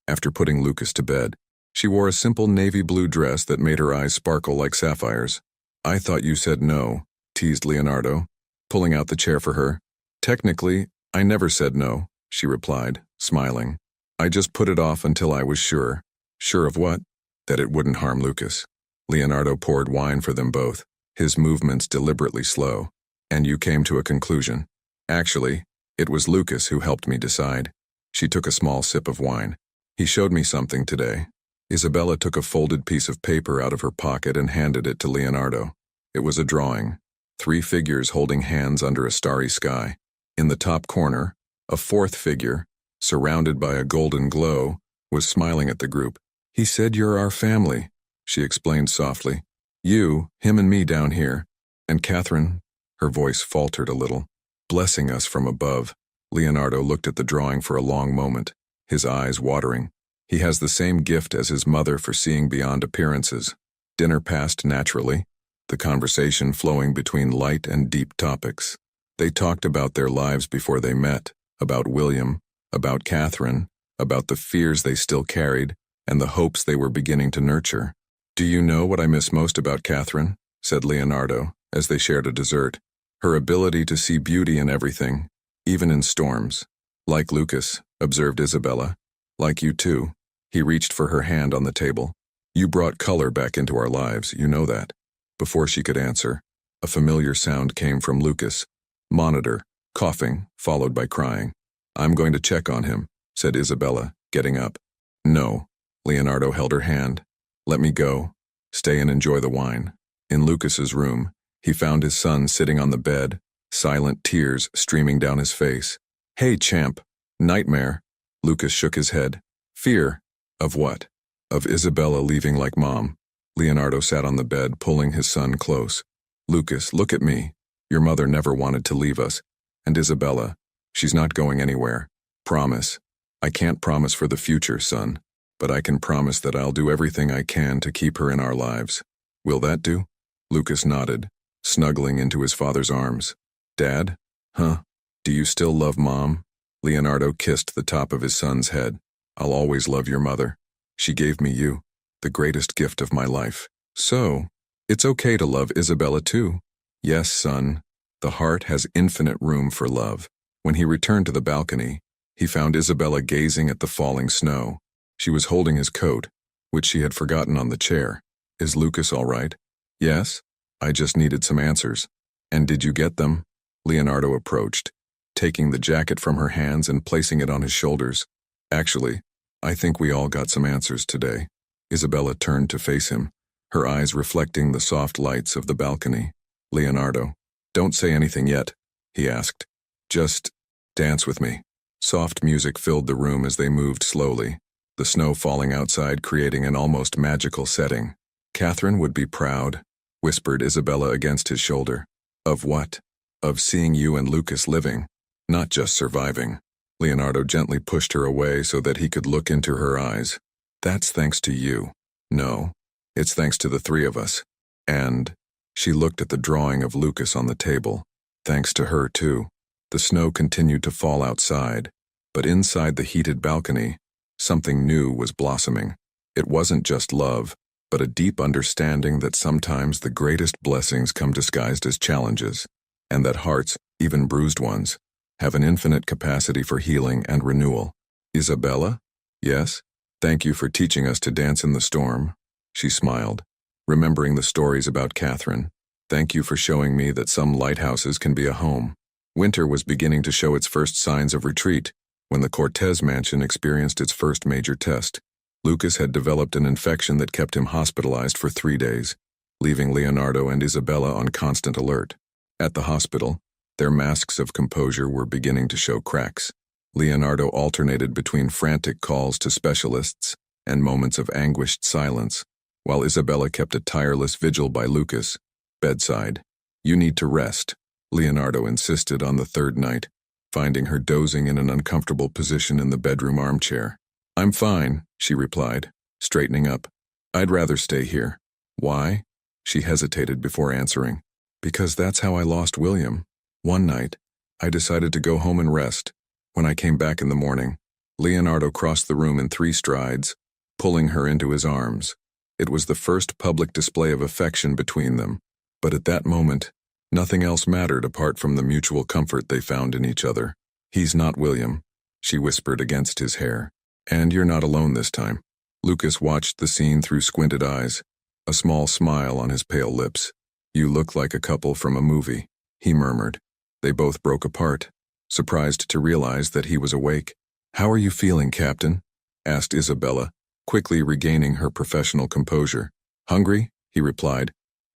after putting Lucas to bed. She wore a simple navy blue dress that made her eyes sparkle like sapphires. I thought you said no, teased Leonardo, pulling out the chair for her. Technically, I never said no, she replied, smiling. I just put it off until I was sure. Sure of what? That it wouldn't harm Lucas. Leonardo poured wine for them both, his movements deliberately slow. And you came to a conclusion. Actually, it was Lucas who helped me decide. She took a small sip of wine. He showed me something today. Isabella took a folded piece of paper out of her pocket and handed it to Leonardo. It was a drawing. 3 figures holding hands under a starry sky. In the top corner, a 4th figure, surrounded by a golden glow, was smiling at the group. "He said you're our family," she explained softly. "You, him and me down here. And Catherine," her voice faltered a little, "blessing us from above." Leonardo looked at the drawing for a long moment, his eyes watering. He has the same gift as his mother for seeing beyond appearances. Dinner passed naturally, the conversation flowing between light and deep topics. They talked about their lives before they met, about William, about Catherine, about the fears they still carried, and the hopes they were beginning to nurture. "Do you know what I miss most about Catherine?" said Leonardo, as they shared a dessert. "Her ability to see beauty in everything, even in storms." "Like Lucas," observed Isabella. "Like you too." He reached for her hand on the table. "You brought color back into our lives, you know that." Before she could answer, a familiar sound came from Lucas. Monitor, coughing, followed by crying. "I'm going to check on him," said Isabella, getting up. "No." Leonardo held her hand. "Let me go. Stay and enjoy the wine." In Lucas's room, he found his son sitting on the bed, silent tears streaming down his face. "Hey, champ." "Nightmare." Lucas shook his head. "Fear." "Of what?" "Of Isabella leaving like Mom." Leonardo sat on the bed, pulling his son close. "Lucas, look at me. Your mother never wanted to leave us. And Isabella, she's not going anywhere. Promise." "I can't promise for the future, son, but I can promise that I'll do everything I can to keep her in our lives. Will that do?" Lucas nodded, snuggling into his father's arms. "Dad? Huh? Do you still love Mom?" Leonardo kissed the top of his son's head. "I'll always love your mother. She gave me you, the greatest gift of my life. So, it's okay to love Isabella too." "Yes, son. The heart has infinite room for love." When he returned to the balcony, he found Isabella gazing at the falling snow. She was holding his coat, which she had forgotten on the chair. "Is Lucas all right?" "Yes. I just needed some answers." "And did you get them?" Leonardo approached, taking the jacket from her hands and placing it on his shoulders. "Actually, I think we all got some answers today." Isabella turned to face him, her eyes reflecting the soft lights of the balcony. "Leonardo, don't say anything yet," he asked. "Just dance with me." Soft music filled the room as they moved slowly, the snow falling outside creating an almost magical setting. "Catherine would be proud," whispered Isabella against his shoulder. "Of what?" "Of seeing you and Lucas living, not just surviving." Leonardo gently pushed her away so that he could look into her eyes. "That's thanks to you." "No, it's thanks to the 3 of us. And," she looked at the drawing of Lucas on the table, "thanks to her too." The snow continued to fall outside, but inside the heated balcony, something new was blossoming. It wasn't just love, but a deep understanding that sometimes the greatest blessings come disguised as challenges, and that hearts, even bruised ones, have an infinite capacity for healing and renewal. "Isabella?" "Yes? Thank you for teaching us to dance in the storm." She smiled, remembering the stories about Catherine. "Thank you for showing me that some lighthouses can be a home." Winter was beginning to show its first signs of retreat when the Cortez mansion experienced its first major test. Lucas had developed an infection that kept him hospitalized for 3 days, leaving Leonardo and Isabella on constant alert. At the hospital, their masks of composure were beginning to show cracks. Leonardo alternated between frantic calls to specialists and moments of anguished silence, while Isabella kept a tireless vigil by Lucas' bedside. "You need to rest," Leonardo insisted on the 3rd night, finding her dozing in an uncomfortable position in the bedroom armchair. "I'm fine," she replied, straightening up. "I'd rather stay here." "Why?" She hesitated before answering. "Because that's how I lost William. One night, I decided to go home and rest. When I came back in the morning, Leonardo crossed the room in 3 strides, pulling her into his arms. It was the first public display of affection between them, but at that moment, nothing else mattered apart from the mutual comfort they found in each other. "He's not William," she whispered against his hair. "And you're not alone this time." Lucas watched the scene through squinted eyes, a small smile on his pale lips. "You look like a couple from a movie," he murmured. They both broke apart, surprised to realize that he was awake. "How are you feeling, Captain?" asked Isabella, quickly regaining her professional composure. "Hungry?" he replied,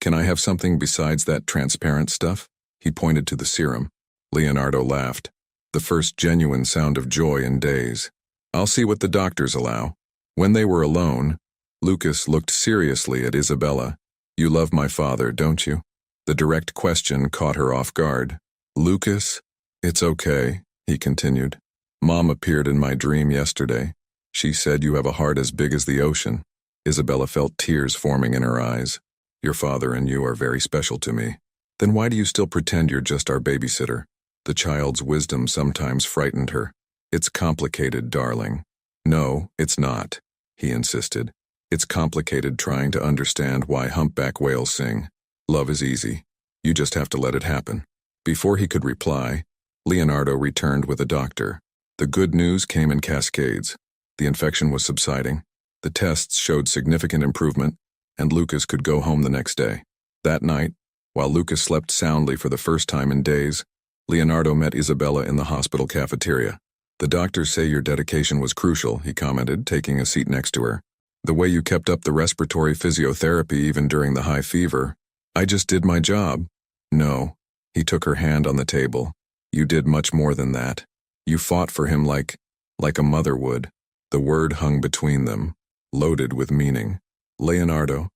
Can I have something besides that transparent stuff? He pointed to the serum. Leonardo laughed, the first genuine sound of joy in days. I'll see what the doctors allow. When they were alone, Lucas looked seriously at Isabella. You love my father, don't you? The direct question caught her off guard. Lucas? It's okay, he continued. Mom appeared in my dream yesterday. She said you have a heart as big as the ocean. Isabella felt tears forming in her eyes. Your father and you are very special to me. Then why do you still pretend you're just our babysitter? The child's wisdom sometimes frightened her. It's complicated, darling. No, it's not, he insisted. It's complicated trying to understand why humpback whales sing. Love is easy. You just have to let it happen. Before he could reply, Leonardo returned with a doctor. The good news came in cascades. The infection was subsiding. The tests showed significant improvement, and Lucas could go home the next day. That night, while Lucas slept soundly for the first time in days, Leonardo met Isabella in the hospital cafeteria. The doctors say your dedication was crucial, he commented, taking a seat next to her. The way you kept up the respiratory physiotherapy even during the high fever. I just did my job. No. He took her hand on the table. You did much more than that. You fought for him like a mother would. The word hung between them, loaded with meaning. Leonardo,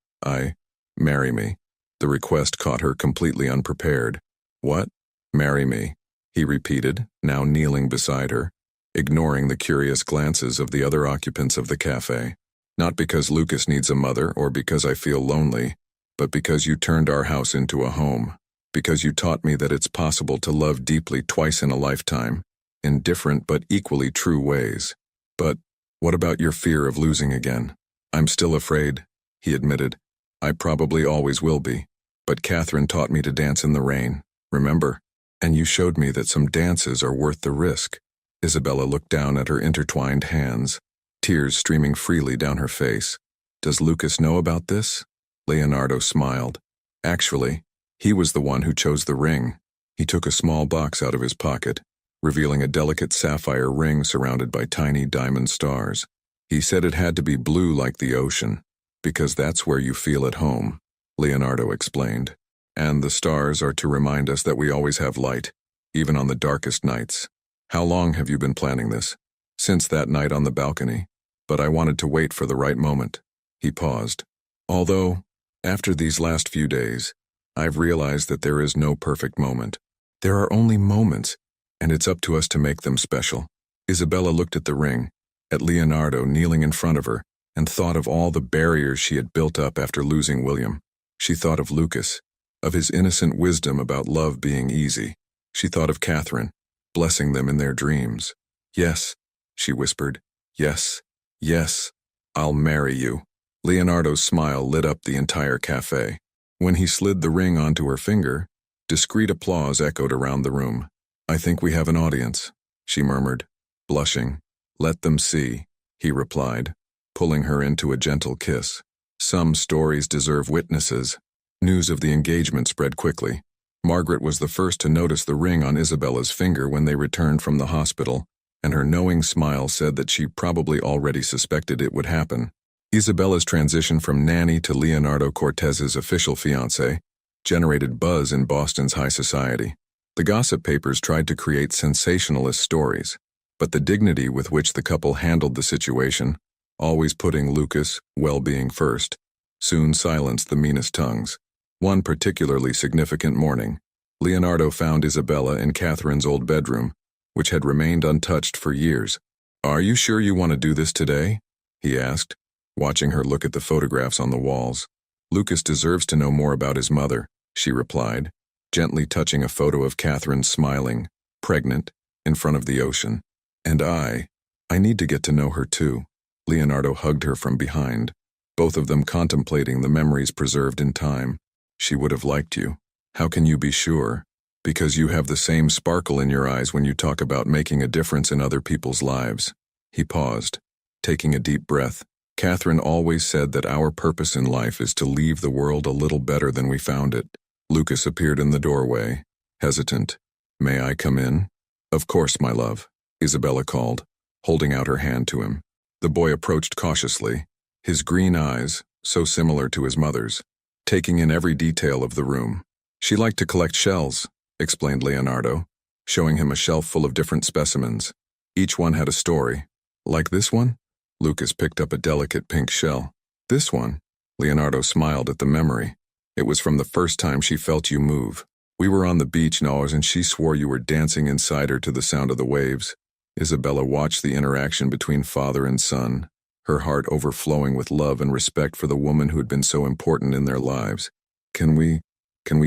marry me. The request caught her completely unprepared. What? Marry me, he repeated, now kneeling beside her, ignoring the curious glances of the other occupants of the cafe. Not because Lucas needs a mother or because I feel lonely, but because you turned our house into a home. Because you taught me that it's possible to love deeply twice in a lifetime, in different but equally true ways. But what about your fear of losing again? I'm still afraid, he admitted. I probably always will be. But Catherine taught me to dance in the rain, remember? And you showed me that some dances are worth the risk. Isabella looked down at her intertwined hands, tears streaming freely down her face. Does Lucas know about this? Leonardo smiled. Actually, he was the one who chose the ring. He took a small box out of his pocket, revealing a delicate sapphire ring surrounded by tiny diamond stars. He said it had to be blue like the ocean, because that's where you feel at home, Leonardo explained. And the stars are to remind us that we always have light, even on the darkest nights. How long have you been planning this? Since that night on the balcony. But I wanted to wait for the right moment. He paused. Although, after these last few days, I've realized that there is no perfect moment. There are only moments, and it's up to us to make them special. Isabella looked at the ring, at Leonardo kneeling in front of her, and thought of all the barriers she had built up after losing William. She thought of Lucas, of his innocent wisdom about love being easy. She thought of Catherine, blessing them in their dreams. Yes, she whispered. Yes, yes, I'll marry you. Leonardo's smile lit up the entire cafe. When he slid the ring onto her finger, discreet applause echoed around the room. I think we have an audience, she murmured, blushing. Let them see, he replied, pulling her into a gentle kiss. Some stories deserve witnesses. News of the engagement spread quickly. Margaret was the first to notice the ring on Isabella's finger when they returned from the hospital, and her knowing smile said that she probably already suspected it would happen. Isabella's transition from Nanny to Leonardo Cortez's official fiancé generated buzz in Boston's high society. The gossip papers tried to create sensationalist stories, but the dignity with which the couple handled the situation, always putting Lucas' well-being first, soon silenced the meanest tongues. One particularly significant morning, Leonardo found Isabella in Catherine's old bedroom, which had remained untouched for years. Are you sure you want to do this today? He asked, watching her look at the photographs on the walls. Lucas deserves to know more about his mother, she replied, gently touching a photo of Catherine smiling, pregnant, in front of the ocean. And I need to get to know her too. Leonardo hugged her from behind, both of them contemplating the memories preserved in time. She would have liked you. How can you be sure? Because you have the same sparkle in your eyes when you talk about making a difference in other people's lives. He paused, taking a deep breath. Catherine always said that our purpose in life is to leave the world a little better than we found it. Lucas appeared in the doorway, hesitant. May I come in? Of course, my love, Isabella called, holding out her hand to him. The boy approached cautiously, his green eyes, so similar to his mother's, taking in every detail of the room. She liked to collect shells, explained Leonardo, showing him a shelf full of different specimens. Each one had a story. Like this one? Lucas picked up a delicate pink shell. This one? Leonardo smiled at the memory. It was from the first time she felt you move. We were on the beach, Nars, and she swore you were dancing inside her to the sound of the waves. Isabella watched the interaction between father and son, her heart overflowing with love and respect for the woman who had been so important in their lives. Can we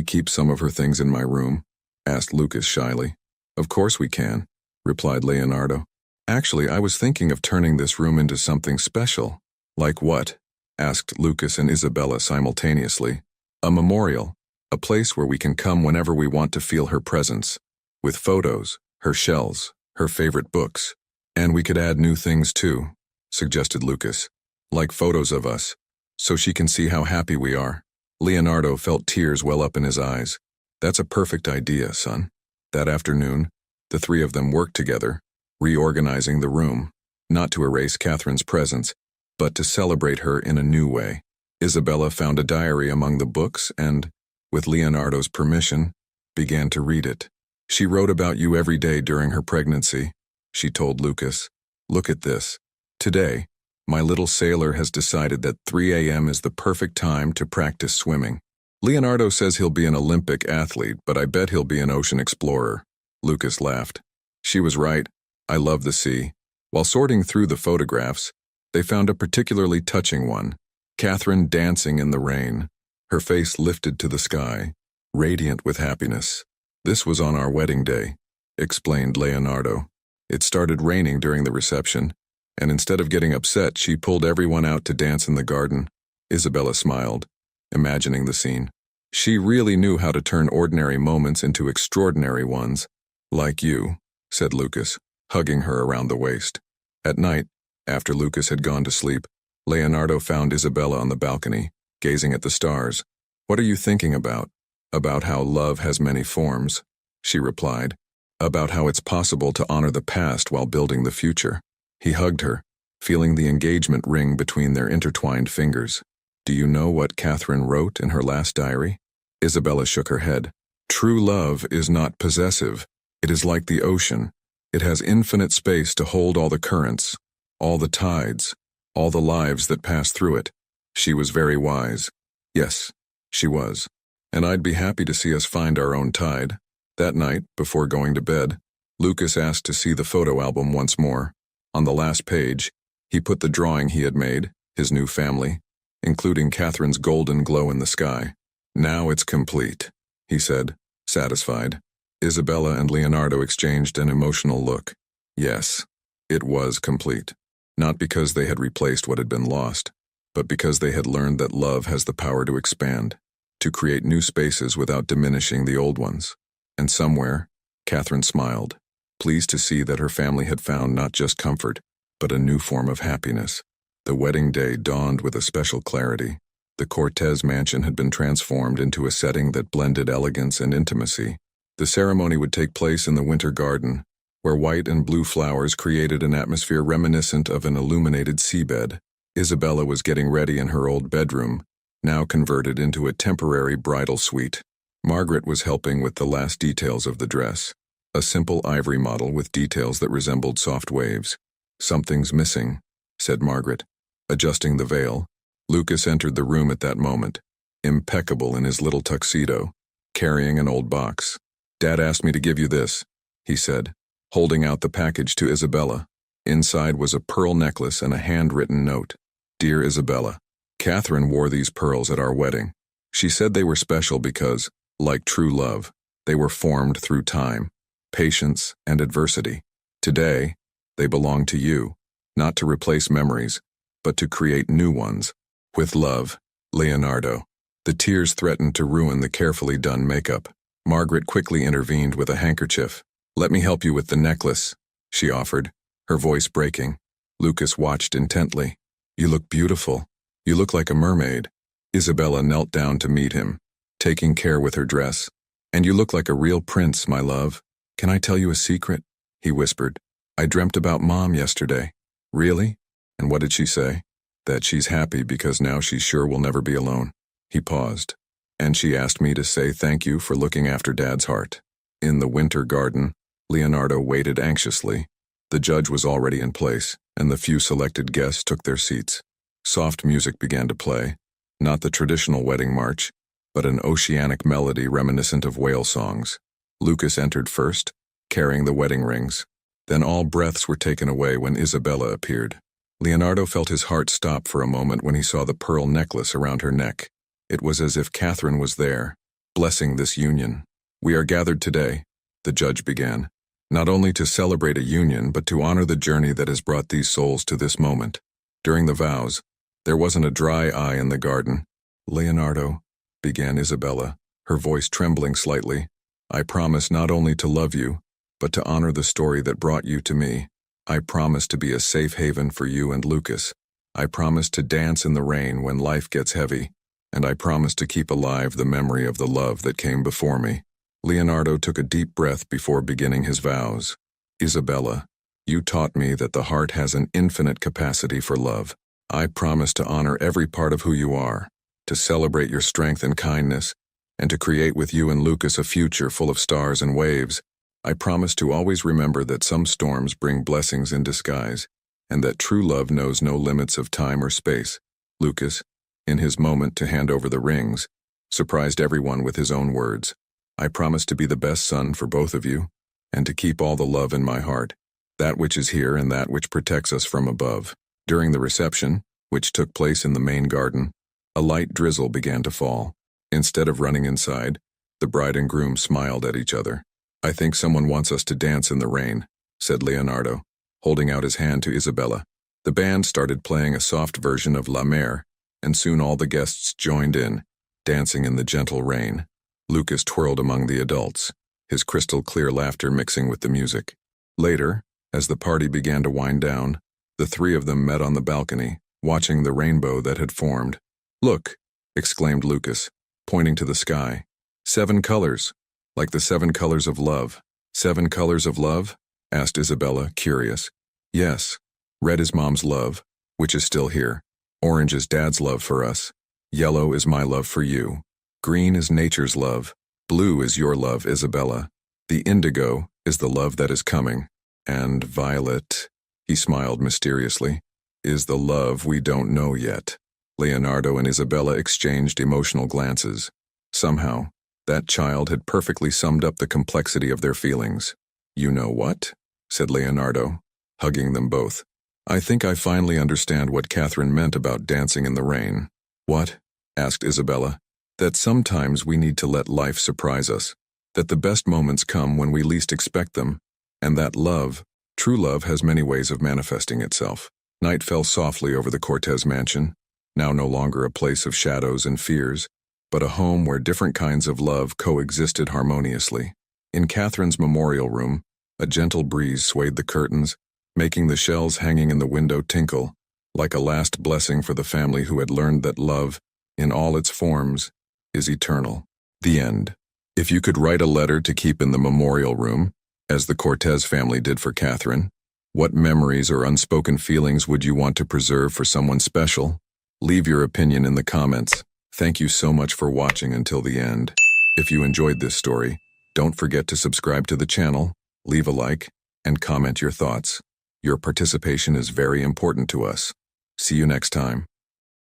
keep some of her things in my room? Asked Lucas shyly. Of course we can, replied Leonardo. Actually, I was thinking of turning this room into something special. Like what? Asked Lucas and Isabella simultaneously. A memorial, a place where we can come whenever we want to feel her presence, with photos, her shells, her favorite books. And we could add new things too, suggested Lucas, like photos of us, so she can see how happy we are. Leonardo felt tears well up in his eyes. That's a perfect idea, son. That afternoon, the three of them worked together, reorganizing the room, not to erase Catherine's presence, but to celebrate her in a new way. Isabella found a diary among the books and, with Leonardo's permission, began to read it. She wrote about you every day during her pregnancy, she told Lucas. Look at this. Today, my little sailor has decided that 3 a.m. is the perfect time to practice swimming. Leonardo says he'll be an Olympic athlete, but I bet he'll be an ocean explorer. Lucas laughed. She was right. I love the sea. While sorting through the photographs, they found a particularly touching one. Catherine dancing in the rain, her face lifted to the sky, radiant with happiness. This was on our wedding day, explained Leonardo. It started raining during the reception, and instead of getting upset, she pulled everyone out to dance in the garden. Isabella smiled, imagining the scene. She really knew how to turn ordinary moments into extraordinary ones. Like you, said Lucas, hugging her around the waist. At night, after Lucas had gone to sleep, Leonardo found Isabella on the balcony, gazing at the stars. What are you thinking about? About how love has many forms, she replied. About how it's possible to honor the past while building the future. He hugged her, feeling the engagement ring between their intertwined fingers. Do you know what Catherine wrote in her last diary? Isabella shook her head. True love is not possessive. It is like the ocean. It has infinite space to hold all the currents, all the tides, all the lives that pass through it. She was very wise. Yes, she was. And I'd be happy to see us find our own tide. That night, before going to bed, Lucas asked to see the photo album once more. On the last page, he put the drawing he had made, his new family, including Catherine's golden glow in the sky. Now it's complete, he said, satisfied. Isabella and Leonardo exchanged an emotional look. Yes, it was complete. Not because they had replaced what had been lost, but because they had learned that love has the power to expand, to create new spaces without diminishing the old ones. And somewhere, Catherine smiled, pleased to see that her family had found not just comfort, but a new form of happiness. The wedding day dawned with a special clarity. The Cortez mansion had been transformed into a setting that blended elegance and intimacy. The ceremony would take place in the winter garden, where white and blue flowers created an atmosphere reminiscent of an illuminated seabed. Isabella was getting ready in her old bedroom, now converted into a temporary bridal suite. Margaret was helping with the last details of the dress, a simple ivory model with details that resembled soft waves. Something's missing, said Margaret, adjusting the veil. Lucas entered the room at that moment, impeccable in his little tuxedo, carrying an old box. Dad asked me to give you this, he said, holding out the package to Isabella. Inside was a pearl necklace and a handwritten note. Dear Isabella, Catherine wore these pearls at our wedding. She said they were special because, like true love, they were formed through time, patience, and adversity. Today, they belong to you, not to replace memories, but to create new ones. With love, Leonardo. The tears threatened to ruin the carefully done makeup. Margaret quickly intervened with a handkerchief. Let me help you with the necklace, she offered, her voice breaking. Lucas watched intently. You look beautiful. You look like a mermaid. Isabella knelt down to meet him, taking care with her dress. And you look like a real prince, my love. Can I tell you a secret? He whispered. I dreamt about Mom yesterday. Really? And what did she say? That she's happy because now she's sure we'll never be alone. He paused. And she asked me to say thank you for looking after Dad's heart. In the winter garden, Leonardo waited anxiously. The judge was already in place, and the few selected guests took their seats. Soft music began to play, not the traditional wedding march, but an oceanic melody reminiscent of whale songs. Lucas entered first, carrying the wedding rings. Then all breaths were taken away when Isabella appeared. Leonardo felt his heart stop for a moment when he saw the pearl necklace around her neck. It was as if Catherine was there, blessing this union. "We are gathered today," the judge began, "not only to celebrate a union, but to honor the journey that has brought these souls to this moment." During the vows, there wasn't a dry eye in the garden. "Leonardo," began Isabella, her voice trembling slightly, "I promise not only to love you, but to honor the story that brought you to me. I promise to be a safe haven for you and Lucas. I promise to dance in the rain when life gets heavy, and I promise to keep alive the memory of the love that came before me." Leonardo took a deep breath before beginning his vows. "Isabella, you taught me that the heart has an infinite capacity for love. I promise to honor every part of who you are, to celebrate your strength and kindness, and to create with you and Lucas a future full of stars and waves. I promise to always remember that some storms bring blessings in disguise, and that true love knows no limits of time or space." Lucas, in his moment to hand over the rings, surprised everyone with his own words. "I promise to be the best son for both of you, and to keep all the love in my heart, that which is here and that which protects us from above." During the reception, which took place in the main garden, a light drizzle began to fall. Instead of running inside, the bride and groom smiled at each other. "I think someone wants us to dance in the rain," said Leonardo, holding out his hand to Isabella. The band started playing a soft version of La Mer, and soon all the guests joined in, dancing in the gentle rain. Lucas twirled among the adults, his crystal-clear laughter mixing with the music. Later, as the party began to wind down, the three of them met on the balcony, watching the rainbow that had formed. "Look," exclaimed Lucas, pointing to the sky. "7 colors, like the 7 colors of love." "7 colors of love?" asked Isabella, curious. "Yes. Red is Mom's love, which is still here. Orange is Dad's love for us. Yellow is my love for you. Green is nature's love. Blue is your love, Isabella. The indigo is the love that is coming. And violet," he smiled mysteriously, "is the love we don't know yet." Leonardo and Isabella exchanged emotional glances. Somehow, that child had perfectly summed up the complexity of their feelings. "You know what?" said Leonardo, hugging them both. "I think I finally understand what Catherine meant about dancing in the rain." "What?" asked Isabella. "That sometimes we need to let life surprise us, that the best moments come when we least expect them, and that love, true love, has many ways of manifesting itself." Night fell softly over the Cortez mansion, now no longer a place of shadows and fears, but a home where different kinds of love coexisted harmoniously. In Catherine's memorial room, a gentle breeze swayed the curtains, making the shells hanging in the window tinkle, like a last blessing for the family who had learned that love, in all its forms, is eternal. The end. If you could write a letter to keep in the memorial room, as the Cortez family did for Catherine, what memories or unspoken feelings would you want to preserve for someone special? Leave your opinion in the comments. Thank you so much for watching until the end. If you enjoyed this story, don't forget to subscribe to the channel, leave a like, and comment your thoughts. Your participation is very important to us. See you next time.